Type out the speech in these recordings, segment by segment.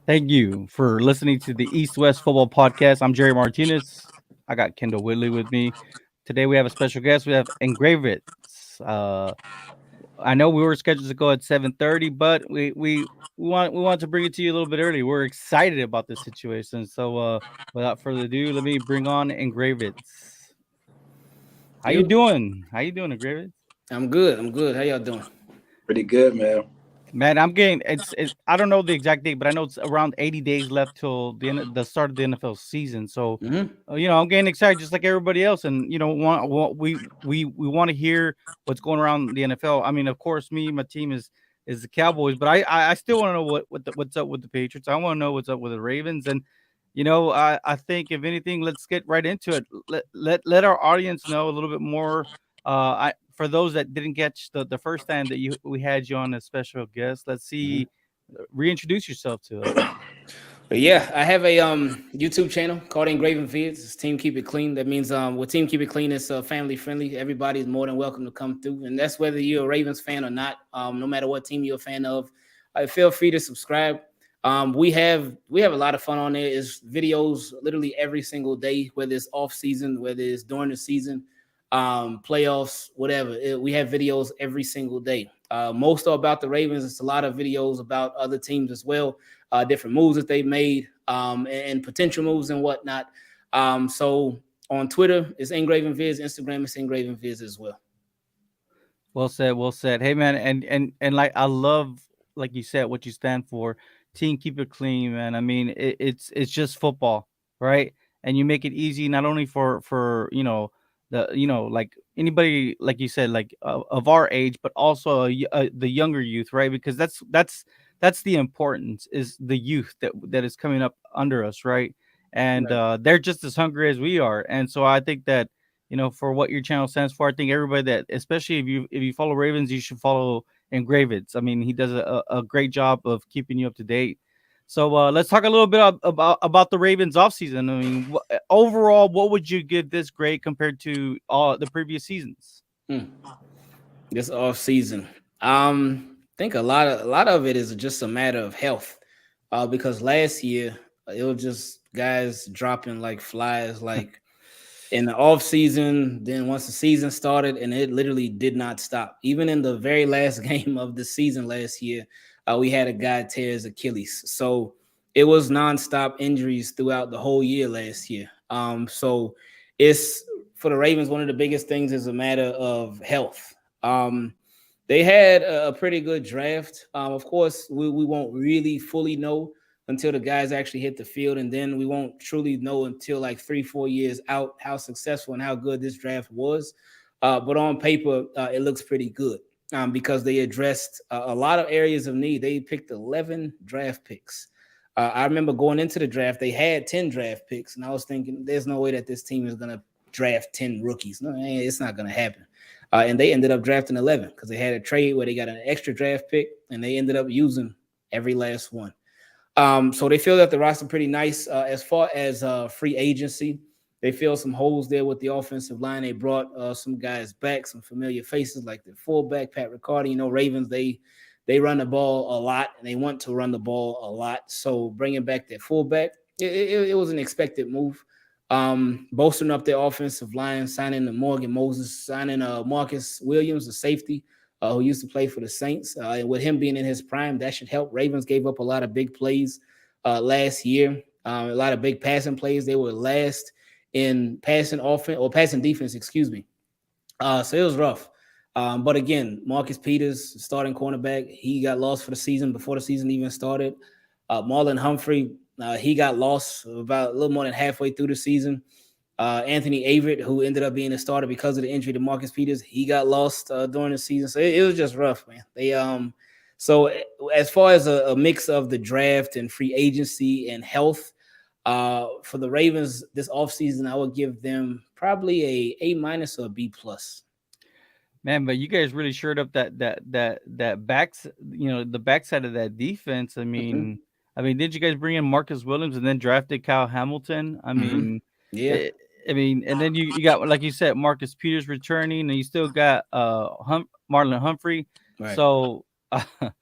Thank you for listening to the East West Football Podcast. I'm Jerry Martinez. I got Kendall Whitley with me. Today we have a special guest. We have Ingravenvids. Uh, I know we were scheduled to go at 7:30, but we want to bring it to you a little bit early. We're excited about this situation. So without further ado, let me bring on Ingravenvids. How you You, doing? How you doing, Ingravenvids? I'm good. I'm good. How y'all doing? Pretty good, man. Man, I'm getting it's I don't know the exact date, but I know it's around 80 days left till the start of the NFL season. So, Hmm. I'm getting excited just like everybody else, and we want to hear what's going around the NFL. I mean, of course, my team is the Cowboys, but I still want to know what's up with the Patriots. I want to know what's up with the Ravens, and I think if anything, let's get right into it. Let our audience know a little bit more. For those that didn't catch the first time that we had you on as special guest, let's see, reintroduce yourself to us. But yeah, I have a YouTube channel called Ingravenvids. It's Team Keep It Clean. That means with Team Keep It Clean, it's family friendly. Everybody's more than welcome to come through, and that's whether you're a Ravens fan or not. No matter what team you're a fan of, feel free to subscribe. We have a lot of fun on there. It's videos literally every single day, whether it's off season, whether it's during the season, playoffs, whatever. We have videos every single day. Most are about the Ravens. It's a lot of videos about other teams as well, different moves that they made, and potential moves and whatnot. So on Twitter, it's Ingravenvids. Instagram, it's Ingravenvids as well. Well said, well said. Hey man, and like I love, like you said, what you stand for. Team keep it clean, man. I mean, it's just football, right? And you make it easy not only for like anybody, like you said, like of our age, but also the younger youth, right? Because that's the importance, is the youth that is coming up under us, right? And Right. they're just as hungry as we are, and so I think that, for what your channel stands for. I think everybody that, especially if you follow Ravens, you should follow Ingravids. I mean, he does a great job of keeping you up to date. So let's talk a little bit about the Ravens offseason. I mean, overall, what would you give this grade compared to all the previous seasons? Hmm. This off season, I think a lot of it is just a matter of health, because last year it was just guys dropping like flies, like in the off season. Then once the season started, and it literally did not stop. Even in the very last game of the season last year, we had a guy tear his Achilles. So it was nonstop injuries throughout the whole year last year. So it's for the Ravens. One of the biggest things is a matter of health. They had a pretty good draft. Of course, we won't really fully know until the guys actually hit the field, and then we won't truly know until like 3-4 years out how successful and how good this draft was. But on paper, it looks pretty good, because they addressed a lot of areas of need. They picked 11 draft picks. I remember going into the draft, they had 10 draft picks, and I was thinking, there's no way that this team is going to draft 10 rookies. No, it's not going to happen. And they ended up drafting 11 because they had a trade where they got an extra draft pick, and they ended up using every last one. So they feel that the roster pretty nice. As far as free agency, they feel some holes there with the offensive line. They brought some guys back, some familiar faces like the fullback Pat Riccardi. Ravens, they run the ball a lot, and they want to run the ball a lot. So bringing back that fullback, it was an expected move. Bolstering up their offensive line, signing the Morgan Moses, signing Marcus Williams, the safety, who used to play for the Saints. And with him being in his prime, that should help. Ravens gave up a lot of big plays last year, a lot of big passing plays. They were last in passing offense or passing defense, excuse me. So it was rough. But again, Marcus Peters, starting cornerback, he got lost for the season before the season even started. Marlon Humphrey, he got lost about a little more than halfway through the season. Anthony Averett, who ended up being a starter because of the injury to Marcus Peters, he got lost during the season. So it was just rough, man. So as far as a mix of the draft and free agency and health, for the Ravens this offseason, I would give them probably a minus or a B plus. Man, but you guys really shored up that backs, the backside of that defense. I Mm-hmm. mean, did you guys bring in Marcus Williams and then drafted Kyle Hamilton? I Mm-hmm. mean, Yeah. it, and then you got, like you said, Marcus Peters returning, and you still got Marlon Humphrey. Right. So And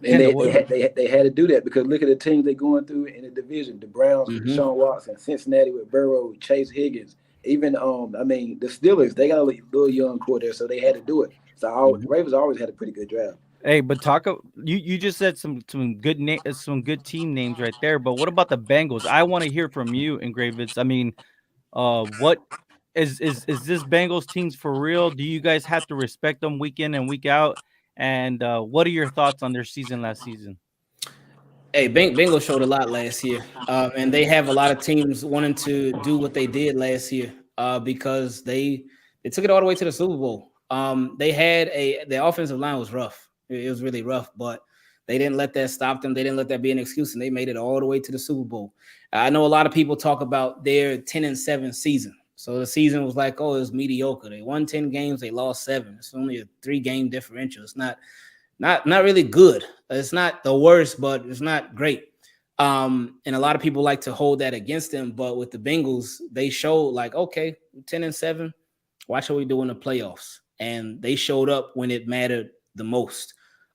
Kendall, they had to do that because look at the teams they're going through in the division. The Browns with Mm-hmm. Deshaun Watson, Cincinnati with Burrow, Chase Higgins. Even I mean the Steelers, they got a little young core there, so they had to do it. So Mm-hmm. Ravens always had a pretty good draft. hey, but you just said some good team names right there. But what about the Bengals? I want to hear from you, Ingravenvids. I mean, what is this Bengals teams for real? Do you guys have to respect them week in and week out? And what are your thoughts on their season last season? Hey, Bengals showed a lot last year, and they have a lot of teams wanting to do what they did last year because they took it all the way to the Super Bowl. They had their offensive line was rough. It was really rough, but they didn't let that stop them. They didn't let that be an excuse, and they made it all the way to the Super Bowl. I know a lot of people talk about their 10-7 season. So the season was like, oh, it was mediocre. They won 10 games, they lost 7. It's only a 3-game differential. It's not really good. It's not the worst, but it's not great. And a lot of people like to hold that against them. But with the Bengals, they showed like, okay, 10-7. Watch what we do in the playoffs. And they showed up when it mattered the most.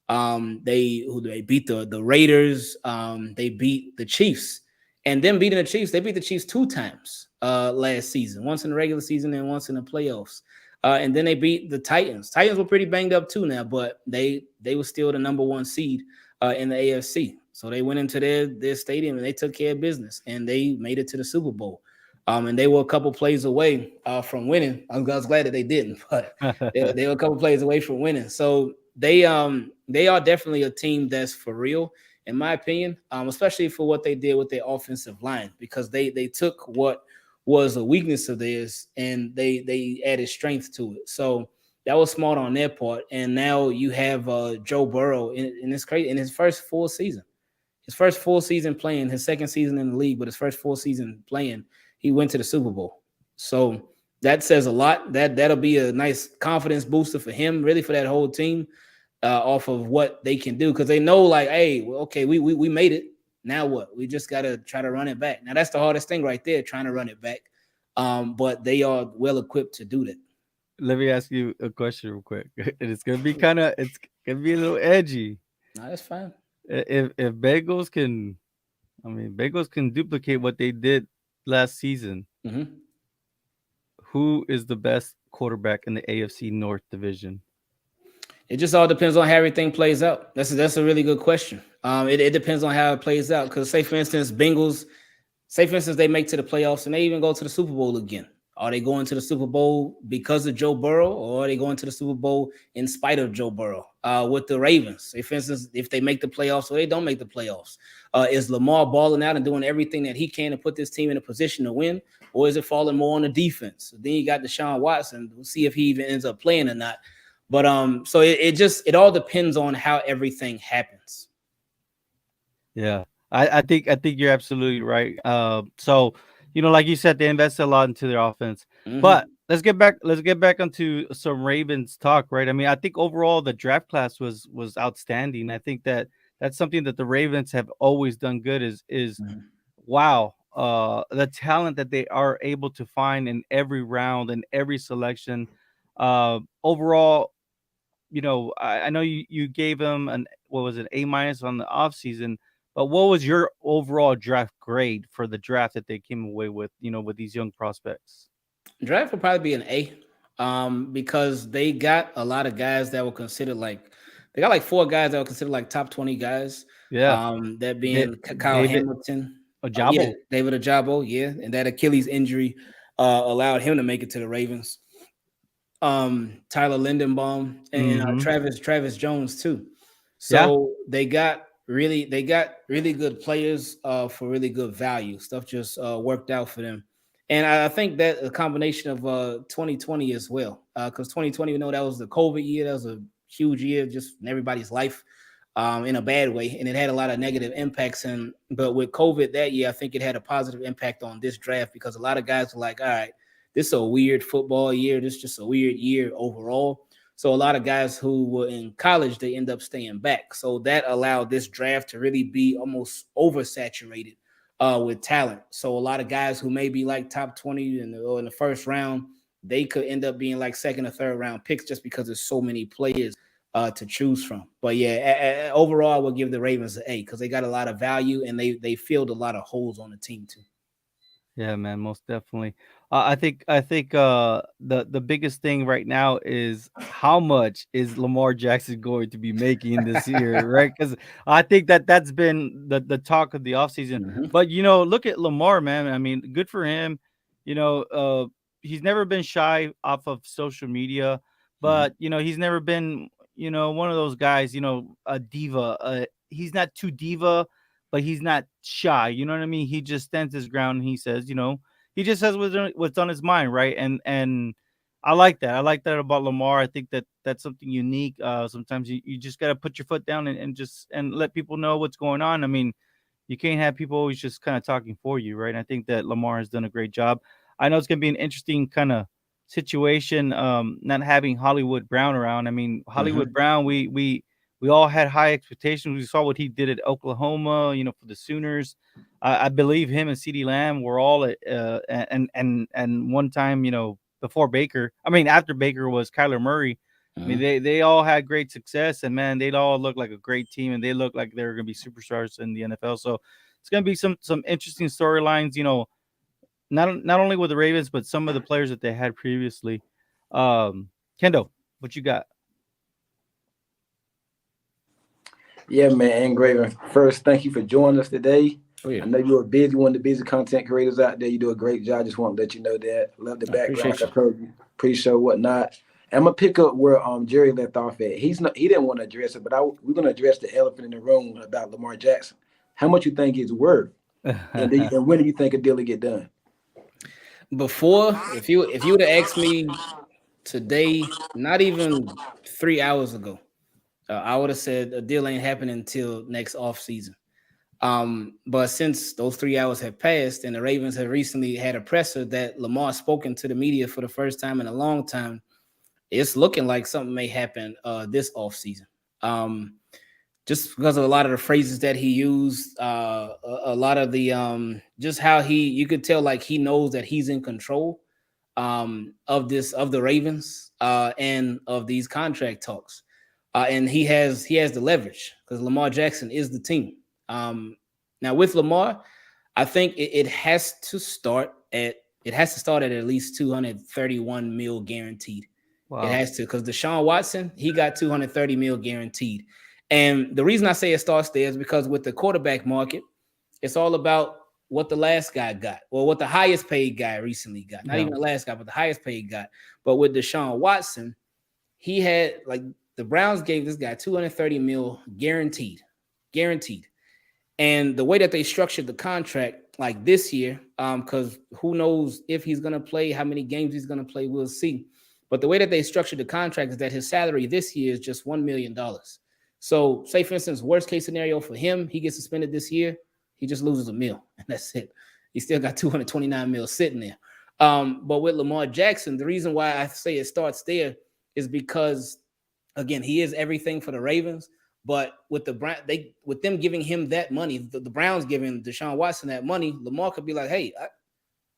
They beat the Raiders. They beat the Chiefs. And them beating the Chiefs, they beat the Chiefs 2 times last season, once in the regular season and once in the playoffs. And then they beat the Titans. Titans were pretty banged up too now, but they were still the number 1 seed in the AFC. So they went into their stadium and they took care of business and they made it to the Super Bowl. And they were a couple plays away from winning. I was glad that they didn't, but they were a couple plays away from winning. So they are definitely a team that's for real, in my opinion, especially for what they did with their offensive line, because they took what was a weakness of theirs and they added strength to it. So that was smart on their part. And now you have Joe Burrow in this crazy in his first full season. His first full season playing, his second season in the league, but his first full season playing, he went to the Super Bowl. So that says a lot. That'll be a nice confidence booster for him, really for that whole team, off of what they can do, because they know, like, hey, well, okay, we made it. Now what? We just gotta try to run it back. Now that's the hardest thing right there, trying to run it back. But they are well equipped to do that. Let me ask you a question real quick. And it's gonna be a little edgy. No, that's fine. If Bengals can, I mean, Bengals can duplicate what they did last season. Mm-hmm. Who is the best quarterback in the AFC North division? It just all depends on how everything plays out. That's a really good question. It depends on how it plays out. Because say for instance, Bengals, say for instance, they make to the playoffs and they even go to the Super Bowl again. Are they going to the Super Bowl because of Joe Burrow, or are they going to the Super Bowl in spite of Joe Burrow? With the Ravens, say for instance, if they make the playoffs or they don't make the playoffs, is Lamar balling out and doing everything that he can to put this team in a position to win, or is it falling more on the defense? Then you got Deshaun Watson. We'll see if he even ends up playing or not. But so it all depends on how everything happens. Yeah, I think you're absolutely right. So like you said, they invested a lot into their offense. Mm-hmm. But let's get back onto some Ravens talk, right? I mean, I think overall the draft class was outstanding. I think that's something that the Ravens have always done good is Mm-hmm. wow, the talent that they are able to find in every round and every selection. Overall, I know you gave him an what was it, A- on the off season, but what was your overall draft grade for the draft that they came away with, with these young prospects? Draft will probably be an A, because they got a lot of guys that were considered like they got like 4 guys that were considered like top 20 guys. Yeah, That Da- being Kyle David Hamilton, yeah, Ojabo. David Ajabo, yeah, and that Achilles injury allowed him to make it to the Ravens. Tyler Lindenbaum and Mm-hmm. Travis Jones too. Yeah, So they got really good players for really good value. Stuff just worked out for them. And I think that a combination of 2020 as well, because 2020, we know that was the COVID year. That was a huge year just in everybody's life, in a bad way, and it had a lot of negative impacts. But with COVID that year, I think it had a positive impact on this draft, because a lot of guys were like, all right, this is a weird football year. This is just a weird year overall. So a lot of guys who were in college, they end up staying back. So that allowed this draft to really be almost oversaturated with talent. So a lot of guys who may be like top 20 or in the first round, they could end up being like second or third round picks just because there's so many players to choose from. But yeah, overall, I would give the Ravens an A because they got a lot of value and they filled a lot of holes on the team too. Yeah, man, most definitely. I think the biggest thing right now is how much is Lamar Jackson going to be making this year, right? Because I think that's been the talk of the offseason. Mhm. But look at Lamar, man. I mean, good for him. You know, he's never been shy off of social media, Mhm. but he's never been one of those guys. A diva. He's not too diva, but he's not shy. You know what I mean? He just stands his ground and he says, he just says what's on his mind, right? And I like that. I like that about Lamar. I think that's something unique. Sometimes you just got to put your foot down and just let people know what's going on. I mean, you can't have people always just kind of talking for you, right? And I think that Lamar has done a great job. I know it's going to be an interesting kind of situation, not having Hollywood Brown around. I mean, Hollywood Mhm. Brown, we all had high expectations. We saw what he did at Oklahoma, for the Sooners. I believe him and CeeDee Lamb were all at, and one time, before Baker. I mean, after Baker was Kyler Murray. I mean, Mhm. they all had great success, and man, they all look like a great team, and they look like they're going to be superstars in the NFL. So it's going to be some interesting storylines. Not only with the Ravens, but some of the players that they had previously. Kendo, what you got? Yeah, man, Ingraven. First, thank you for joining us today. Oh yeah, I know you're busy, one of the busy content creators out there. You do a great job. Just want to let you know that. Love the I background, appreciate like you. I told you, pre-show, whatnot. I'm gonna pick up where Jerry left off at. He didn't want to address it, but we're gonna address the elephant in the room about Lamar Jackson. How much you think it's worth, and when do you think a deal will get done? Before, if you would have asked me today, not even 3 hours ago, I would have said a deal ain't happening until next off season. But since those 3 hours have passed and the Ravens have recently had a presser that Lamar spoken to the media for the first time in a long time, it's looking like something may happen this offseason. Just because of a lot of the phrases that he used, a lot of the just how you could tell like he knows that he's in control of the Ravens and of these contract talks. And he has the leverage because Lamar Jackson is the team. Now with Lamar, I think it has to start at least 231 mil guaranteed. It Wow. has to because Deshaun Watson, he got 230 mil guaranteed. And the reason I say it starts there is because with the quarterback market, it's all about what the last guy got or what the highest paid guy recently got. Not Yeah. even the last guy, but the highest paid guy. But with Deshaun Watson, he had like the Browns gave this guy 230 mil guaranteed. Guaranteed. And the way that they structured the contract, like this year, because who knows if he's gonna play, how many games he's gonna play, we'll see. But the way that they structured the contract is that his salary this year is just $1 million. So, say for instance, worst case scenario for him, he gets suspended this year, he just loses a mil, and that's it. He still got 229 mil sitting there. But with Lamar Jackson, the reason why I say it starts there is because again, he is everything for the Ravens. But with with them giving him that money, the Browns giving Deshaun Watson that money, Lamar could be like, "Hey,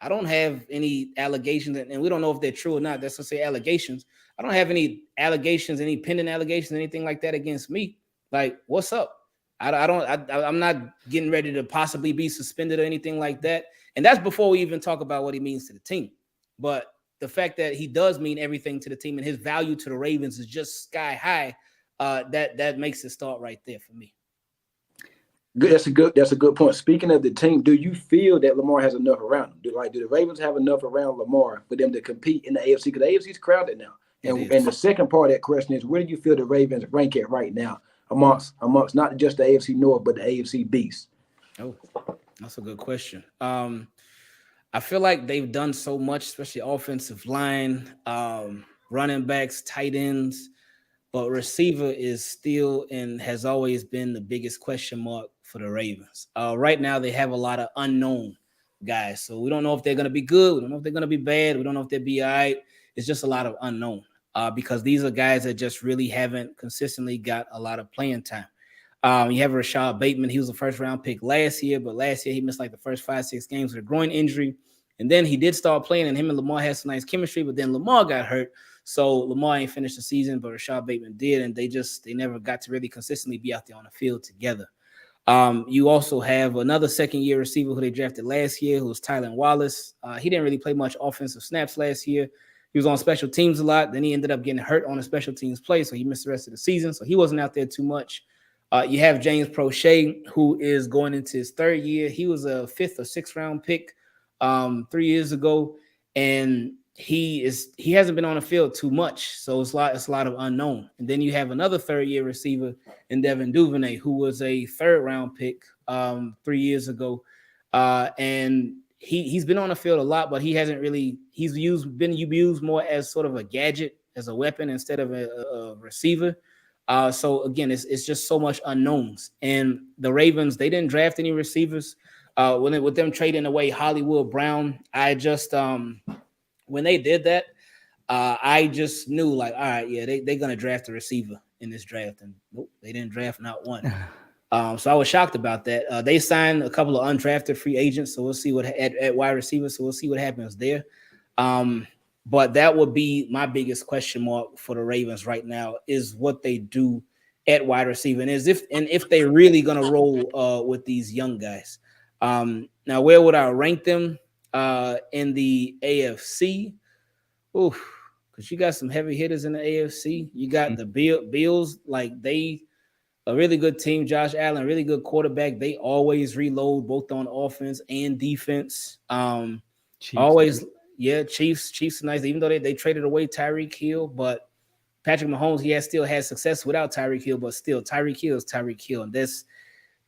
I don't have any allegations, and we don't know if they're true or not. That's to say allegations. I don't have any allegations, any pending allegations, anything like that against me. Like, what's up? I'm not getting ready to possibly be suspended or anything like that. And that's before we even talk about what he means to the team. But the fact that he does mean everything to the team and his value to the Ravens is just sky high. That makes it start right there for me. Good. That's a good point. Speaking of the team, do you feel that Lamar has enough around him? Do the Ravens have enough around Lamar for them to compete in the AFC? Because the AFC is crowded now. It And the is. second part of that question is, where do you feel the Ravens rank at right now amongst not just the AFC North but the AFC Beast? Oh, that's a good question. I feel like they've done so much, especially offensive line, running backs, tight ends, but receiver is still and has always been the biggest question mark for the Ravens. Right now, they have a lot of unknown guys, so we don't know if they're going to be good. We don't know if they're going to be bad. We don't know if they'll be all right. It's just a lot of unknown because these are guys that just really haven't consistently got a lot of playing time. You have Rashad Bateman. He was a first-round pick last year, but last year he missed like the first 5-6 games with a groin injury. And then he did start playing, and him and Lamar had some nice chemistry, but then Lamar got hurt. So Lamar ain't finished the season, but Rashad Bateman did, and they never got to really consistently be out there on the field together. You also have another second-year receiver who they drafted last year, who was Tylan Wallace. He didn't really play much offensive snaps last year. He was on special teams a lot. Then he ended up getting hurt on a special teams play, so he missed the rest of the season. So he wasn't out there too much. You have James Prochet, who is going into his third year. He was a 5th or 6th round pick 3 years ago, and he hasn't been on the field too much, so it's a lot of unknown. And then you have another third-year receiver in Devin Duvernay, who was a 3rd round pick 3 years ago, and he's been on the field a lot, but he hasn't really been used more as sort of a gadget, as a weapon instead of a receiver. So again, it's just so much unknowns. And the Ravens, they didn't draft any receivers. With them trading away Hollywood Brown, I just when they did that, I just knew, like, all right, yeah, they're gonna draft a receiver in this draft, and nope, they didn't draft not one. So I was shocked about that. They signed a couple of undrafted free agents, so we'll see what at wide receiver. So we'll see what happens there. But that would be my biggest question mark for the Ravens right now, is what they do at wide receiver, and if they're really gonna roll with these young guys. Now, where would I rank them in the AFC? Oof, because you got some heavy hitters in the AFC. You got the Bills, like they a really good team. Josh Allen, really good quarterback. They always reload both on offense and defense. Chiefs. Always, yeah. Chiefs are nice, even though they traded away Tyreek Hill, but Patrick Mahomes, he has still had success without Tyreek Hill, but still Tyreek Hill is Tyreek Hill, and that's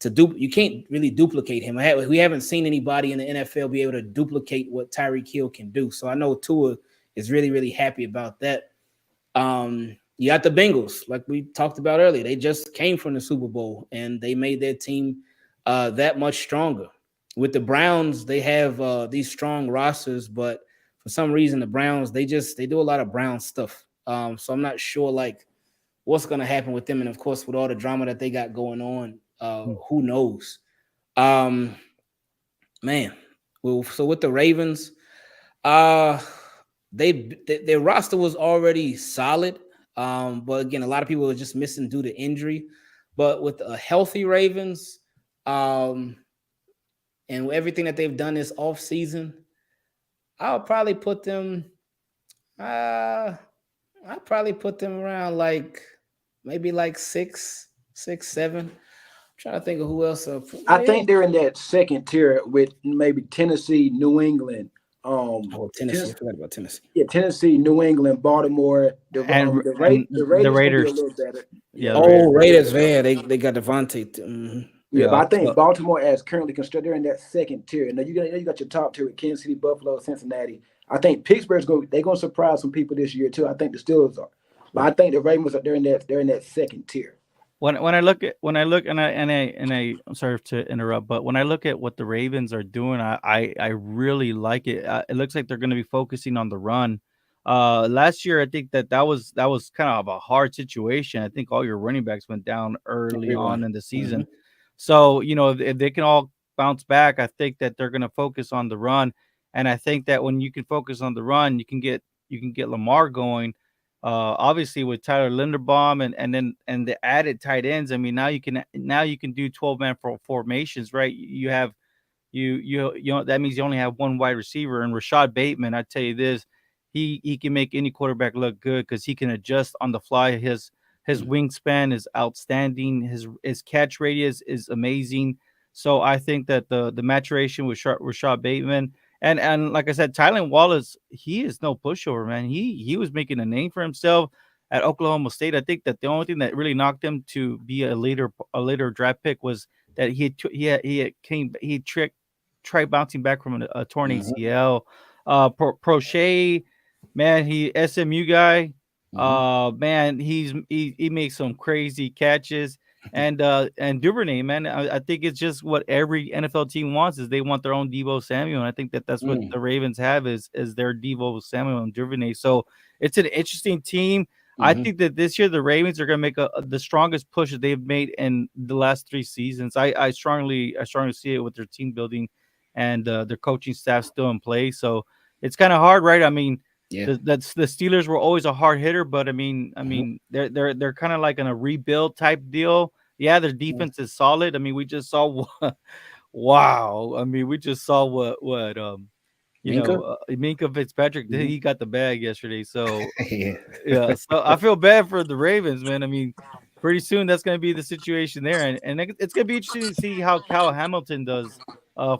you can't really duplicate him. We haven't seen anybody in the NFL be able to duplicate what Tyreek Hill can do. So I know Tua is really, really happy about that. You got the Bengals, like we talked about earlier. They just came from the Super Bowl, and they made their team that much stronger. With the Browns, they have these strong rosters, but for some reason, the Browns, they do a lot of Brown stuff. So I'm not sure, like, what's going to happen with them. And, of course, with all the drama that they got going on, who knows? Man. Well, so with the Ravens, their roster was already solid. But again, a lot of people are just missing due to injury. But with a healthy Ravens, and everything that they've done this offseason, I'll probably put them around like maybe like 6, 7. I'm trying to think of who else. I think they're in that second tier with maybe Tennessee, New England. Tennessee. I forgot about Tennessee. Yeah, Tennessee, New England, Baltimore, the Raiders will be a little better. Yeah. Raiders, man, they got Devontae. Mm-hmm. Yeah, but I think Baltimore, as currently constructed, they're in that second tier. Now you got your top tier with Kansas City, Buffalo, Cincinnati. I think Pittsburgh's they're gonna surprise some people this year too. I think the Steelers are, but I think the Ravens are they're in that second tier. When I look and I'm sorry to interrupt, but when I look at what the Ravens are doing, I really like it. It looks like they're going to be focusing on the run. Last year, I think that was kind of a hard situation. I think all your running backs went down early on in the season. Mm-hmm. So, if they can all bounce back, I think that they're going to focus on the run. And I think that when you can focus on the run, you can get Lamar going. Obviously with Tyler Linderbaum and the added tight ends. I mean, now you can do 12-man formations, right? You have that means you only have one wide receiver, and Rashad Bateman, I tell you this, he can make any quarterback look good because he can adjust on the fly. His wingspan is outstanding. His catch radius is amazing. So I think that the maturation with Rashad Bateman. And like I said, Tylan Wallace, he is no pushover, man. He was making a name for himself at Oklahoma State. I think that the only thing that really knocked him to be a later draft pick was that he tried bouncing back from a torn ACL. Prochet, man, he SMU guy. Man, he makes some crazy catches. And Duvernay, man, I think it's just what every NFL team wants is they want their own Deebo Samuel. And I think that's what the Ravens have is their Deebo Samuel and Duvernay. So it's an interesting team. I think that this year the Ravens are going to make the strongest push that they've made in the last 3 seasons. I strongly see it with their team building and their coaching staff still in place. So it's kind of hard, right? I mean, Yeah. That's the Steelers were always a hard hitter, but I Mhm. mean, they're kind of like in a rebuild type deal. Yeah, their defense is solid. I mean, we just saw wow. I mean, we just saw what Minka. Minka Fitzpatrick Mhm. he got the bag yesterday. So Yeah. yeah, so I feel bad for the Ravens, man. I mean, pretty soon that's going to be the situation there, and it's going to be interesting to see how Cal Hamilton does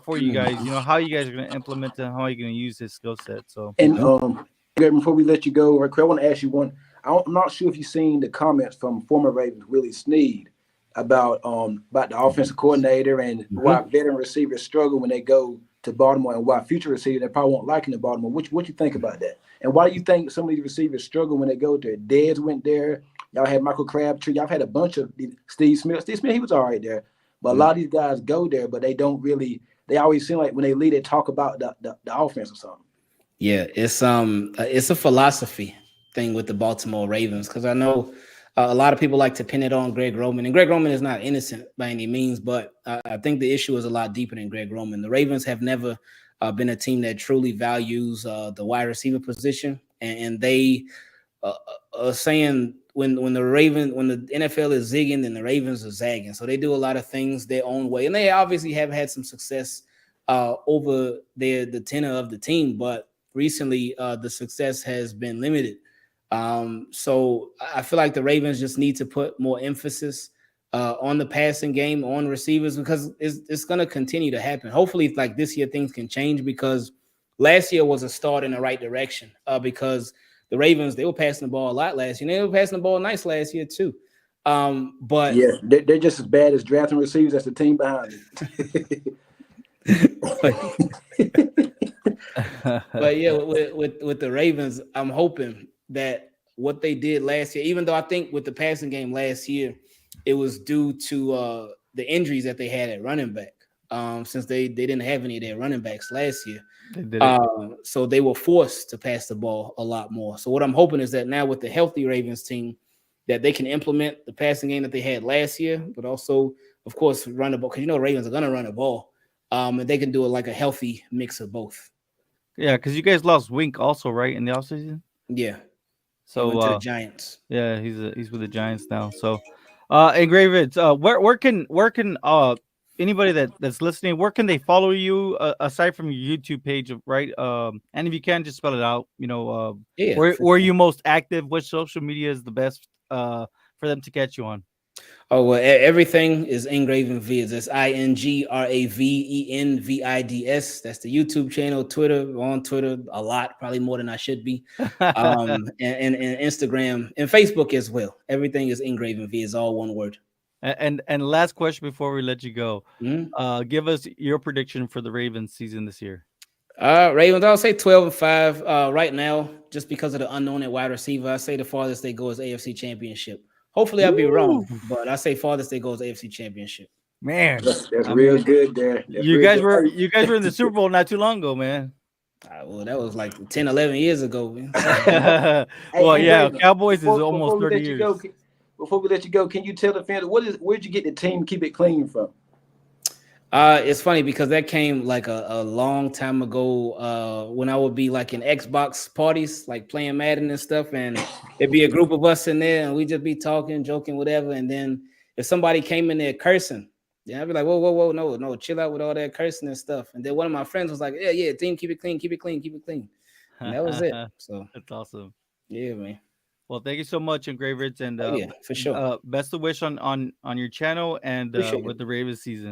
for you guys. You know how you guys are going to implement and how you're going to use his skill set. So And Mhm. Greg, before we let you go, right quick, I want to ask you one. I'm not sure if you've seen the comments from former Ravens Willie Snead about the offensive coordinator and why Mhm. veteran receivers struggle when they go to Baltimore and why future receivers they probably won't like in the Baltimore. What you think about that? And why do you think some of these receivers struggle when they go there? Dez went there. Y'all had Michael Crabtree. Y'all had a bunch of Steve Smith. Steve Smith, he was all right there. But a Mhm. lot of these guys go there, but they don't really. They always seem like when they leave, they talk about the offense or something. Yeah, it's a philosophy thing with the Baltimore Ravens because I know a lot of people like to pin it on Greg Roman, and Greg Roman is not innocent by any means, but I think the issue is a lot deeper than Greg Roman. The Ravens have never been a team that truly values the wide receiver position, and they saying when the NFL is zigging, then the Ravens are zagging. So they do a lot of things their own way, and they obviously have had some success over the tenure of the team, but recently the success has been limited. So I feel like the Ravens just need to put more emphasis on the passing game, on receivers, because it's going to continue to happen. Hopefully, like this year, things can change because last year was a start in the right direction because the Ravens, they were passing the ball a lot last year. And they were passing the ball nice last year too. But Yeah, they're just as bad as drafting receivers as the team behind them. but yeah, with the Ravens, I'm hoping that what they did last year, even though I think with the passing game last year, it was due to the injuries that they had at running back. Since they didn't have any of their running backs last year. they did it. So they were forced to pass the ball a lot more. So what I'm hoping is that now with the healthy Ravens team, that they can implement the passing game that they had last year, but also, of course, run the ball because Ravens are going to run the ball, and they can do it like a healthy mix of both. Yeah, because you guys lost Wink also, right, in the offseason? Yeah, he So went to the Giants. yeah, he's with the Giants now. So Ingravenvids, where can anybody that's listening, where can they follow you aside from your YouTube page, right? And if you can just spell it out, Yeah, for where are sure. you most active? Which social media is the best for them to catch you on? Oh well, everything is Ingravenvids. That's Ingravenvids. That's the YouTube channel, Twitter, on Twitter a lot, probably more than I should be. And Instagram and Facebook as well. Everything is Ingravenvids, all one word. And last question before we let you go. Mhm. Give us your prediction for the Ravens season this year. Ravens, I'll say 12-5 right now, just because of the unknown at wide receiver. I say the farthest they go is AFC Championship. Hopefully, I'll be Woo! wrong, but I say farthest they go is AFC Championship. Man, That's I real mean, good there. That's you real guys good. were you guys were in the Super Bowl not too long ago, man. Well, that was like 10, 11 years ago. Man. Hey, Well, hey, yeah, Raven, Cowboys is before almost we 30 let you years. go, can you tell the fans where'd you get the team keep it clean from? It's funny because that came like a long time ago when I would be like in Xbox parties, like playing Madden and stuff. And there'd be a group of us in there and we'd just be talking, joking, whatever. And then if somebody came in there cursing, then I'd be like, whoa, whoa, whoa, no, chill out with all that cursing and stuff. And then one of my friends was like, yeah, team, keep it clean, keep it clean, keep it clean. And that was it. So, That's awesome. yeah, man. Well, thank you so much, Engravers, and Oh, yeah, for sure. best of wish on your channel and Appreciate it. with the Ravens season.